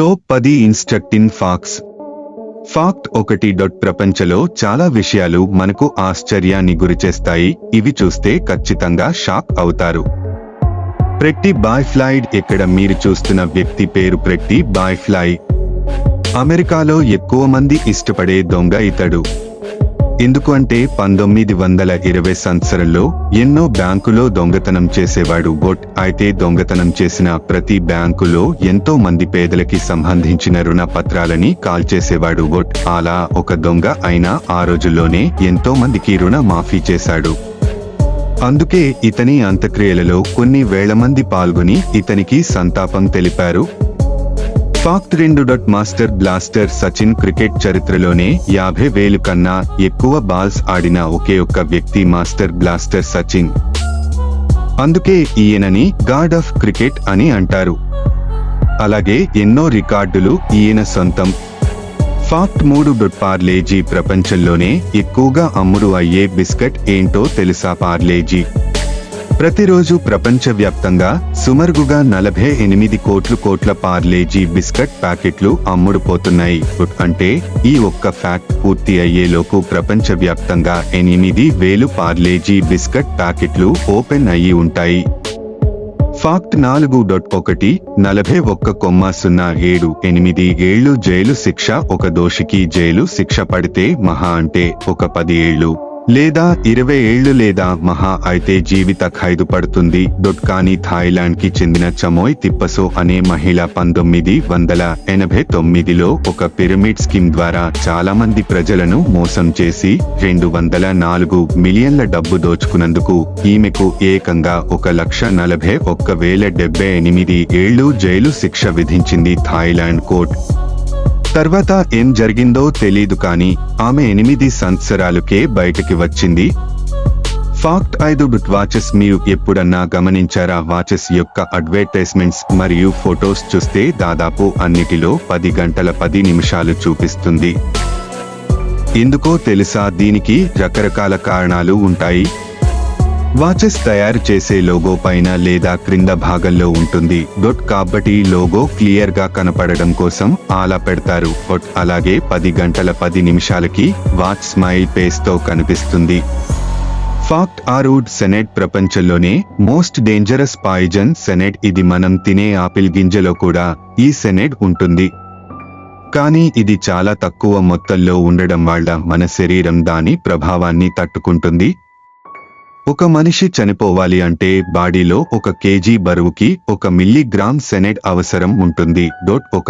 Top 10 instructing facts. Fact 1. ప్రపంచంలో చాలా విషయాలు మనకు ఆశ్చర్యాన్ని గురిచేస్తాయి. ఇవి చూస్తే ఖచ్చితంగా షాక్ అవుతారు. ప్రెట్టి బాయ్ఫ్లాయిడ్. ఇక్కడ మీరు చూస్తున్న వ్యక్తి పేరు ప్రెట్టి బాయ్ఫ్లాయ్. అమెరికాలో ఎక్కువ మంది ఇష్టపడే దొంగ ఇతడు. ఎందుకంటే 1920 సంవత్సరంలో ఎన్నో బ్యాంకులో దొంగతనం చేసేవాడు. అయితే దొంగతనం చేసిన ప్రతి బ్యాంకులో ఎంతో మంది పేదలకి సంబంధించిన రుణ పత్రాలని కాల్చేసేవాడు. అలా ఒక దొంగ అయినా ఆ రోజుల్లోనే ఎంతో మందికి రుణ మాఫీ చేశాడు. అందుకే ఇతని అంత్యక్రియలలో కొన్ని వేల మంది పాల్గొని ఇతనికి సంతాపం తెలిపారు. Fact 2. Master blaster Sachin. Cricket చరిత్రలోనే 50,000 కన్నా ఎక్కువ బాల్స్ ఆడిన ఒకే ఒక్క వ్యక్తి మాస్టర్ బ్లాస్టర్ సచిన్. అందుకే ఈయనని గాడ్ ఆఫ్ క్రికెట్ అని అంటారు. అలాగే ఎన్నో రికార్డులు ఈయన సొంతం. ఫాక్ట్ 3. పార్లేజీ. ప్రపంచంలోనే ఎక్కువగా అమ్ముడు అయ్యే బిస్కెట్ ఏంటో తెలుసా? పార్లేజీ. ప్రతిరోజు ప్రపంచవ్యాప్తంగా సుమారుగా 48 కోట్ల పార్లేజీ బిస్కెట్ ప్యాకెట్లు అమ్ముడుపోతున్నాయి. అంటే ఈ ఒక్క ఫ్యాక్ట్ పూర్తి అయ్యేలోపు ప్రపంచవ్యాప్తంగా 8,000 పార్లేజీ బిస్కెట్ ప్యాకెట్లు ఓపెన్ అయ్యి ఉంటాయి. ఫాక్ట్ 4. 41,07 ఏళ్లు జైలు శిక్ష. ఒక దోషికి జైలు శిక్ష పడితే మహా అంటే ఒక 10 ఏళ్లు లేదా 20 ఏళ్లు లేదా మహా అయితే జీవిత ఖైదు పడుతుంది. కానీ థాయిలాండ్ కి చెందిన చమోయ్ తిప్పసో అనే మహిళ 1989లో ఒక పిరమిడ్ స్కీమ్ ద్వారా చాలా మంది ప్రజలను మోసం చేసి 204 మిలియన్ల డబ్బు దోచుకున్నందుకు ఈమెకు ఏకంగా 1,41,078 ఏళ్లు జైలు శిక్ష విధించింది థాయిలాండ్ కోర్టు. తర్వాత ఏం జరిగిందో తెలీదు కానీ ఆమె 8 సంవత్సరాలకే బయటికి వచ్చింది. ఫాక్ట్ 5. వాచెస్. మీరు ఎప్పుడన్నా గమనించారా? వాచెస్ యొక్క అడ్వర్టైజ్మెంట్స్ మరియు ఫొటోస్ చూస్తే దాదాపు అన్నిటిలో 10 గంటల 10 నిమిషాలు చూపిస్తుంది. ఎందుకో తెలుసా? దీనికి రకరకాల కారణాలు ఉంటాయి. వాచెస్ తయారు చేసే లోగో పైన లేదా క్రింద భాగంలో ఉంటుంది. కాబట్టి లోగో క్లియర్ గా కనపడడం కోసం అలా పెడతారు. అలాగే 10 గంటల 10 నిమిషాలకి వాచ్ స్మైల్ ఫేస్ తో కనిపిస్తుంది. ఫాక్ట్ 6. సెనెడ్. ప్రపంచంలోనే మోస్ట్ డేంజరస్ పాయిజన్ సెనెడ్. ఇది మనం తినే ఆపిల్ గింజలో కూడా ఈ సెనెడ్ ఉంటుంది. కానీ ఇది చాలా తక్కువ మొత్తంలో ఉండడం వల్ల మన శరీరం దాని ప్రభావాన్ని తట్టుకుంటుంది. ఒక మనిషి చనిపోవాలి అంటే బాడీలో 1 kg బరువుకి 1 మిల్లీగ్రామ్ సెనెడ్ అవసరం ఉంటుంది. ఒక